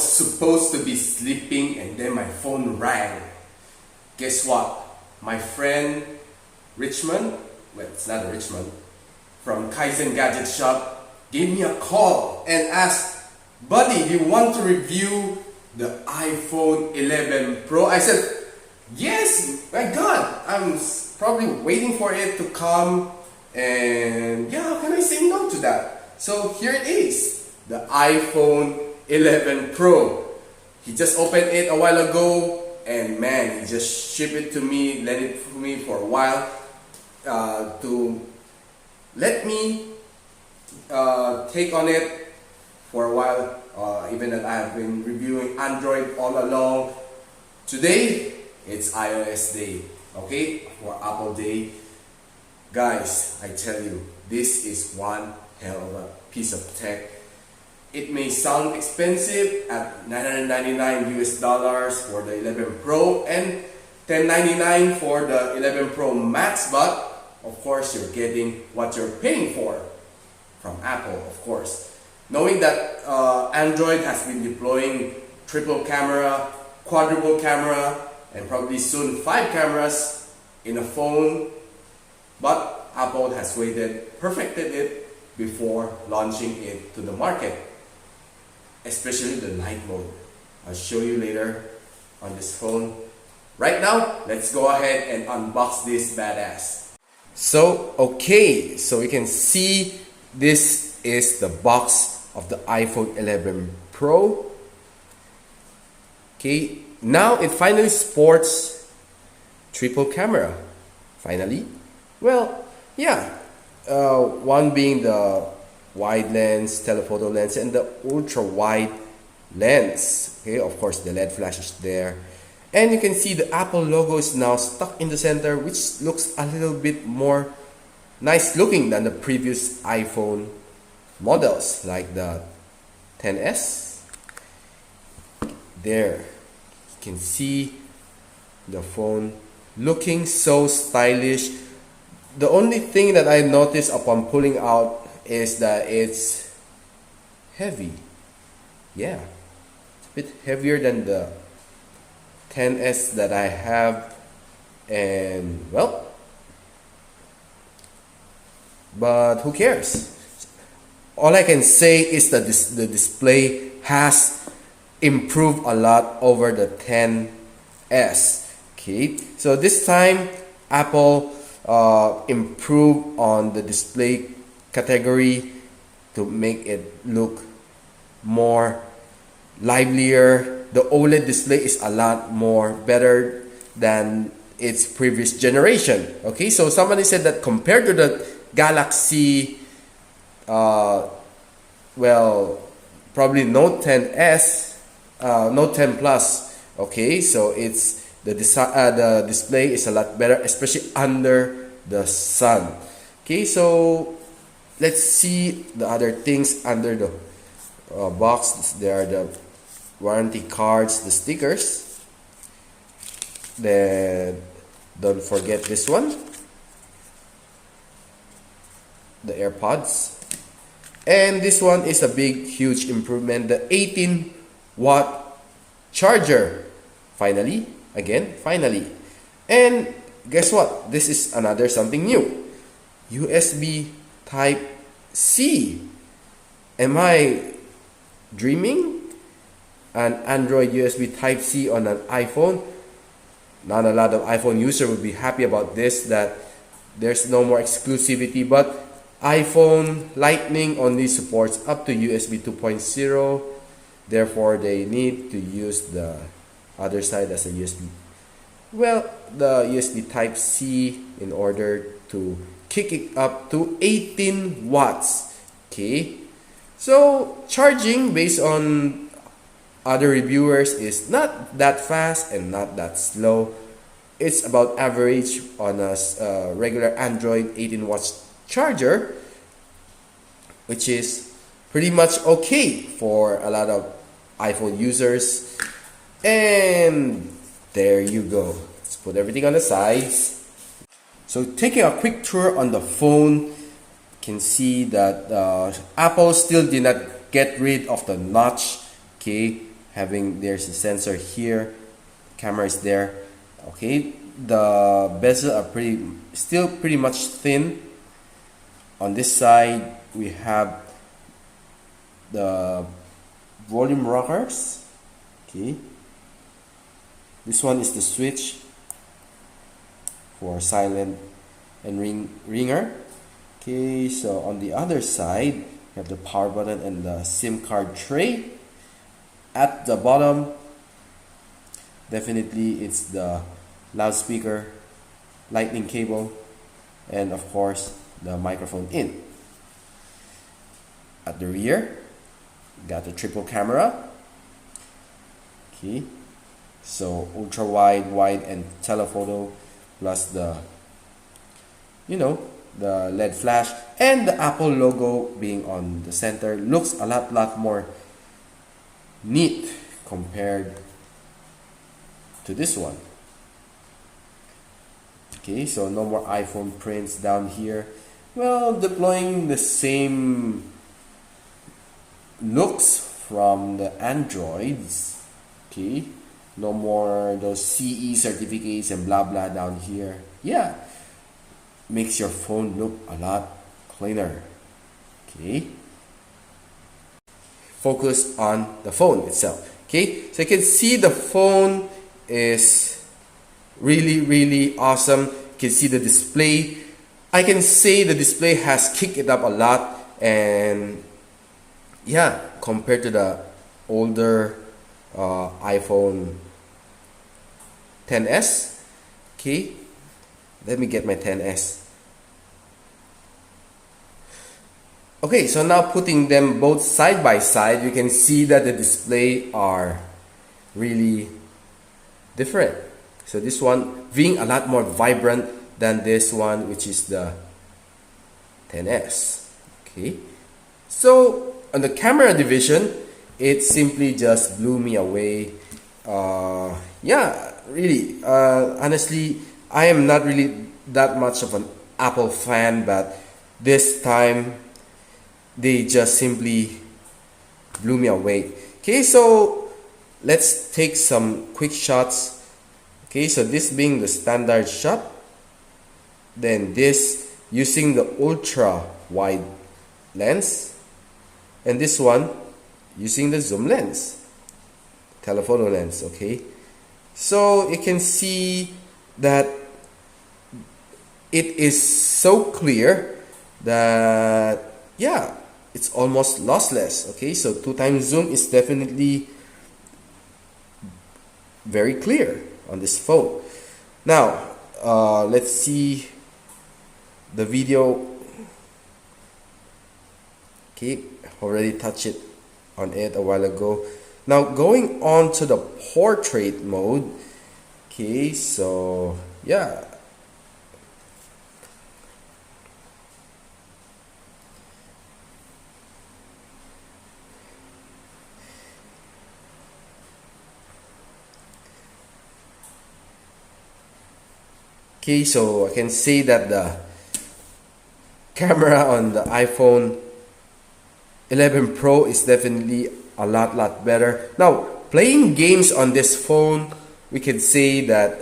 was supposed to be sleeping and then my phone rang. Guess what? My friend Richmond, well, it's not a Richmond, from Kaizen Gadget shop gave me a call and asked, buddy, do you want to review the iPhone 11 Pro? I said, yes, my God, I'm probably waiting for it to come, and yeah, how can I say no to that? So here it is, the iPhone 11 Pro. He just opened it a while ago, and man, he just shipped it to me, let it for me for a while, to let me take on it for a while, even that I have been reviewing Android all along. Today, it's iOS day, okay, or Apple day. Guys, I tell you, this is one hell of a piece of tech. It may sound expensive at $999 US for the 11 Pro and $1099 for the 11 Pro Max, but of course you're getting what you're paying for from Apple, of course. Knowing that Android has been deploying triple camera, quadruple camera, and probably soon 5 cameras in a phone, but Apple has perfected it before launching it to the market, especially the night mode. I'll show you later on this phone. Right now, let's go ahead and unbox this badass. So, okay, so you can see this is the box of the iPhone 11 Pro. Okay, now it finally sports triple camera. Finally, well, yeah, one being the wide lens, telephoto lens, and the ultra wide lens. Okay, of course the LED flash is there, and you can see the Apple logo is now stuck in the center, which looks a little bit more nice looking than the previous iPhone models like the XS. There, you can see the phone looking so stylish. The only thing that I noticed upon pulling out is that it's heavy. Yeah, it's a bit heavier than the XS that I have, and well, but who cares? All I can say is that the display has improved a lot over the XS. Okay, so this time Apple improved on the display category to make it look more livelier. The OLED display is a lot more better than its previous generation. Okay, so somebody said that compared to the Galaxy, well, probably Note 10s, Note 10 Plus. Okay, so it's the display is a lot better, especially under the sun. Okay, so let's see the other things under the box. There are the warranty cards, the stickers. Then don't forget this one, the AirPods. And this one is a big, huge improvement, the 18-watt charger. Finally, again, finally. And guess what? This is another something new. USB Type-C. Am I dreaming? An Android USB Type-C on an iPhone? Not a lot of iPhone users would be happy about this, that there's no more exclusivity, but iPhone Lightning only supports up to USB 2.0. Therefore, they need to use the other side as a USB. Well, the USB Type-C in order to kick it up to 18 watts. Okay, so charging based on other reviewers is not that fast and not that slow. It's about average on a regular Android 18 watts charger, which is pretty much okay for a lot of iPhone users. And there you go. Let's put everything on the sides. So taking a quick tour on the phone, you can see that Apple still did not get rid of the notch. Okay, there's a sensor here, camera is there. Okay, the bezel are still pretty much thin. On this side we have the volume rockers. Okay, this one is the switch for silent and ringer. Okay, so on the other side you have the power button and the SIM card tray. At the bottom, definitely it's the loudspeaker, lightning cable, and of course the microphone in. At the rear, got the triple camera. Okay, so ultra wide, wide, and telephoto, plus the the LED flash, and the Apple logo being on the center. Looks a lot more neat compared to this one. Okay, so no more iPhone prints down here. Well, deploying the same looks from the Androids. Okay, no more those CE certificates and blah blah down here. Yeah, makes your phone look a lot cleaner. Okay, focus on the phone itself. Okay, so you can see the phone is really awesome. You can see the display. I can say the display has kicked it up a lot, and yeah, compared to the older iPhone XS. Okay, let me get my XS. Okay, so now putting them both side by side, you can see that the display are really different. So this one being a lot more vibrant than this one, which is the XS. Okay, so on the camera division, it simply just blew me away. Yeah, really, honestly, I am not really that much of an Apple fan, but this time they just simply blew me away. Okay, so let's take some quick shots. Okay, so this being the standard shot, then this using the ultra wide lens, and this one using the zoom lens, telephoto lens. Okay, so you can see that it is so clear that yeah, it's almost lossless. Okay, so 2x zoom is definitely very clear on this phone. Now let's see the video. Okay, already touched it on it a while ago. Now going on to the portrait mode. Okay, so yeah, okay, so I can say that the camera on the iPhone 11 Pro is definitely a lot better. Now, playing games on this phone, we can say that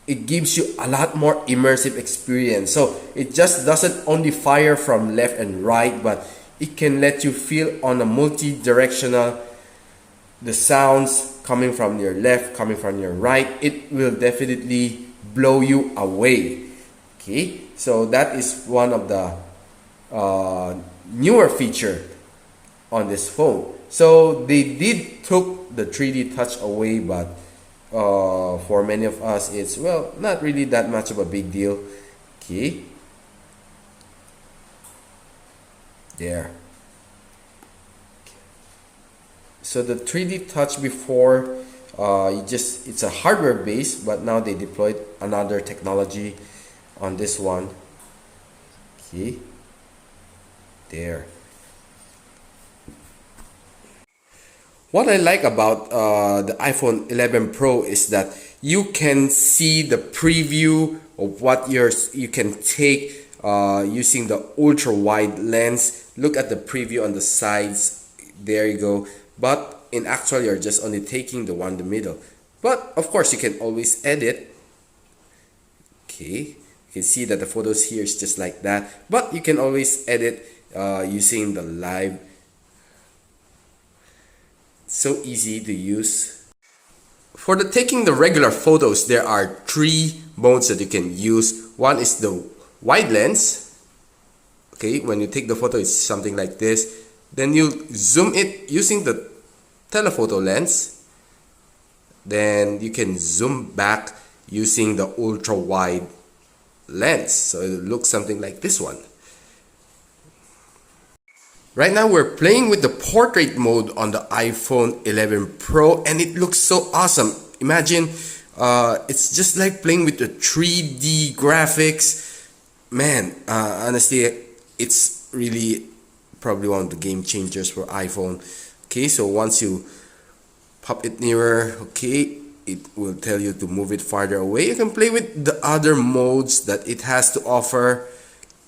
it gives you a lot more immersive experience. So it just doesn't only fire from left and right, but it can let you feel on a multi-directional, the sounds coming from your left, coming from your right. It will definitely blow you away. Okay, so that is one of the newer feature on this phone. So they did took the 3D touch away, but for many of us it's, well, not really that much of a big deal. Okay, there. So the 3D touch before, it's a hardware base, but now they deployed another technology on this one. Okay, there. What I like about the iPhone 11 Pro is that you can see the preview of what you can take using the ultra wide lens. Look at the preview on the sides. There you go. but in actual you're just only taking the one in the middle. But of course you can always edit. Okay, you can see that the photos here is just like that, but you can always edit using the live. So easy to use. For the taking the regular photos, there are three modes that you can use. One is the wide lens. Okay, when you take the photo, it's something like this. Then you zoom it using the telephoto lens. Then you can zoom back using the ultra wide lens. So it looks something like this one. Right now we're playing with the portrait mode on the iPhone 11 Pro, and it looks so awesome. Imagine it's just like playing with the 3D graphics. Man, honestly, it's really probably one of the game changers for iPhone. Okay, so once you pop it nearer, okay, it will tell you to move it farther away. You can play with the other modes that it has to offer.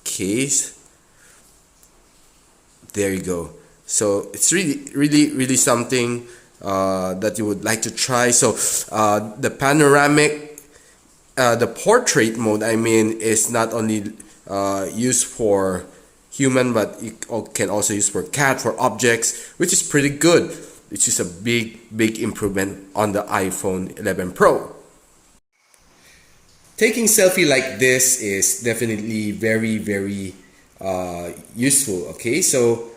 Okay, there you go. So it's really something that you would like to try. So the panoramic, the portrait mode, I mean, is not only used for human, but it can also use for cat, for objects, which is pretty good. Which is a big improvement on the iPhone 11 Pro. Taking selfie like this is definitely very useful. Okay, so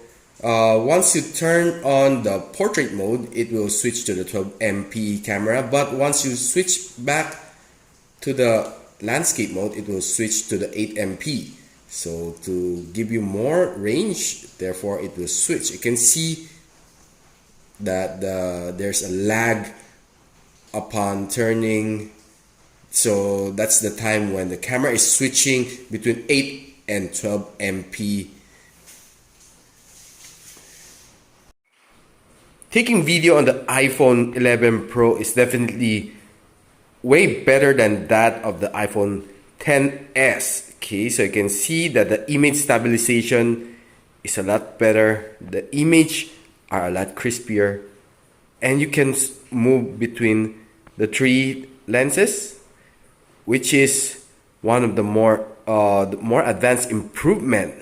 once you turn on the portrait mode, it will switch to the 12MP camera, but once you switch back to the landscape mode, it will switch to the 8MP. So to give you more range, therefore it will switch. You can see that there's a lag upon turning. So that's the time when the camera is switching between 8 and 12 MP. Taking video on the iPhone 11 Pro is definitely way better than that of the iPhone 10s. Okay, so you can see that the image stabilization is a lot better. The image are a lot crispier, and you can move between the three lenses, which is one of the more advanced improvement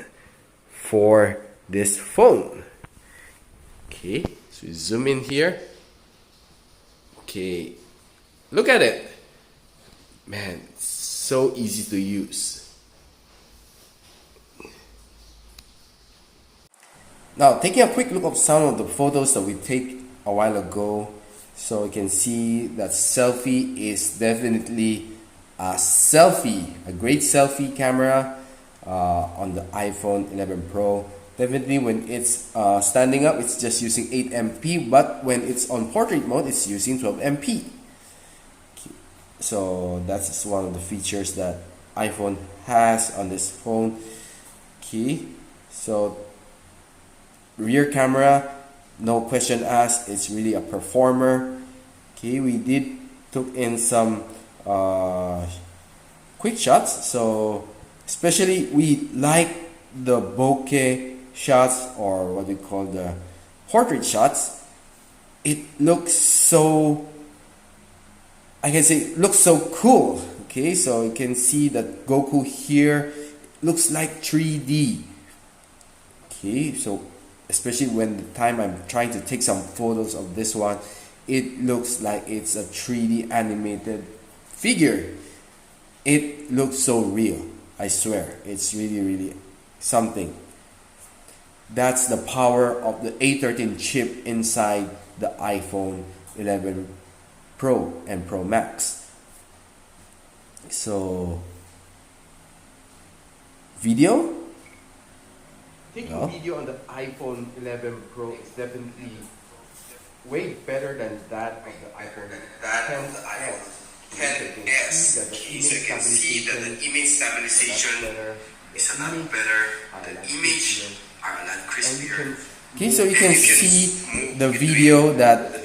for this phone. Okay, so we zoom in here. Okay, look at it, man, so easy to use. Now, taking a quick look at some of the photos that we take a while ago, so you can see that selfie is definitely a great selfie camera on the iPhone 11 Pro. Definitely when it's standing up, it's just using 8MP, but when it's on portrait mode, it's using 12MP. So that's one of the features that iPhone has on this phone. Okay, so rear camera, no question asked, it's really a performer. Okay, we did took in some quick shots, so especially we like the bokeh shots, or what we call the portrait shots. It looks so, I can say, it looks so cool. Okay, so you can see that Goku here looks like 3D. Okay, so especially when the time I'm trying to take some photos of this one, it looks like it's a 3D animated figure. It looks so real, I swear. It's really something. That's the power of the A13 chip inside the iPhone 11 Pro and Pro Max. So, video? Taking video on the iPhone 11 Pro is definitely way better than that of the iPhone 10s. So you can see that the image stabilization is a lot better. The image are a lot crispier. Okay, so you can see the video that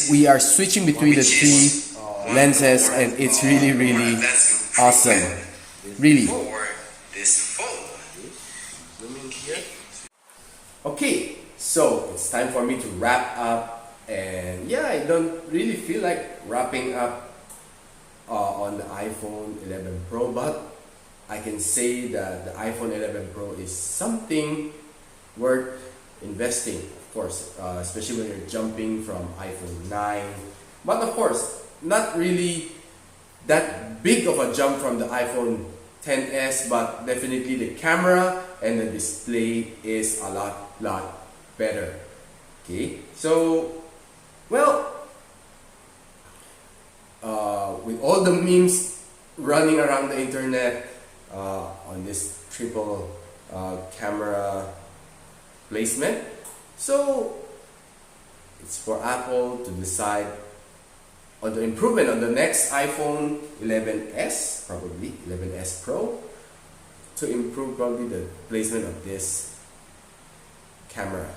we are switching between the three lenses, and it's really awesome. Really. Okay, So it's time for me to wrap up, and yeah, I don't really feel like wrapping up on the iPhone 11 Pro, but I can say that the iPhone 11 Pro is something worth investing, of course, especially when you're jumping from iPhone 9. But of course, not really that big of a jump from the iPhone 10s, but definitely the camera and the display is a lot better. Okay, so well, with all the memes running around the internet on this triple camera placement, so it's for Apple to decide on the improvement on the next iPhone 11s, probably 11s Pro, to improve probably the placement of this camera.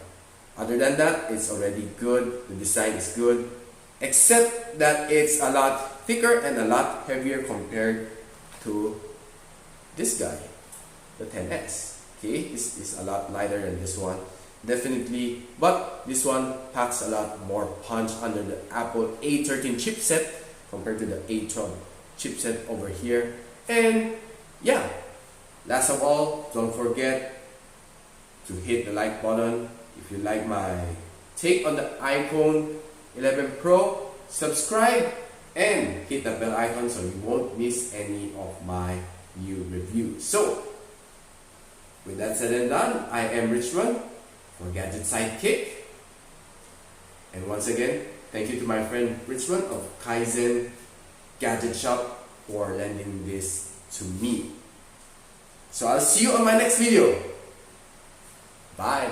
Other than that, it's already good. The design is good, except that it's a lot thicker and a lot heavier compared to this guy, the 10s. Okay, this is a lot lighter than this one, definitely, but this one packs a lot more punch under the Apple A13 chipset compared to the A12 chipset over here. And yeah, last of all, don't forget to hit the like button if you like my take on the iPhone 11 Pro. Subscribe and hit the bell icon so you won't miss any of my new reviews. So with that said and done, I am Richmond for Gadget Sidekick. And once again, thank you to my friend Richmond of Kaizen Gadget Shop for lending this to me. So I'll see you on my next video. Bye.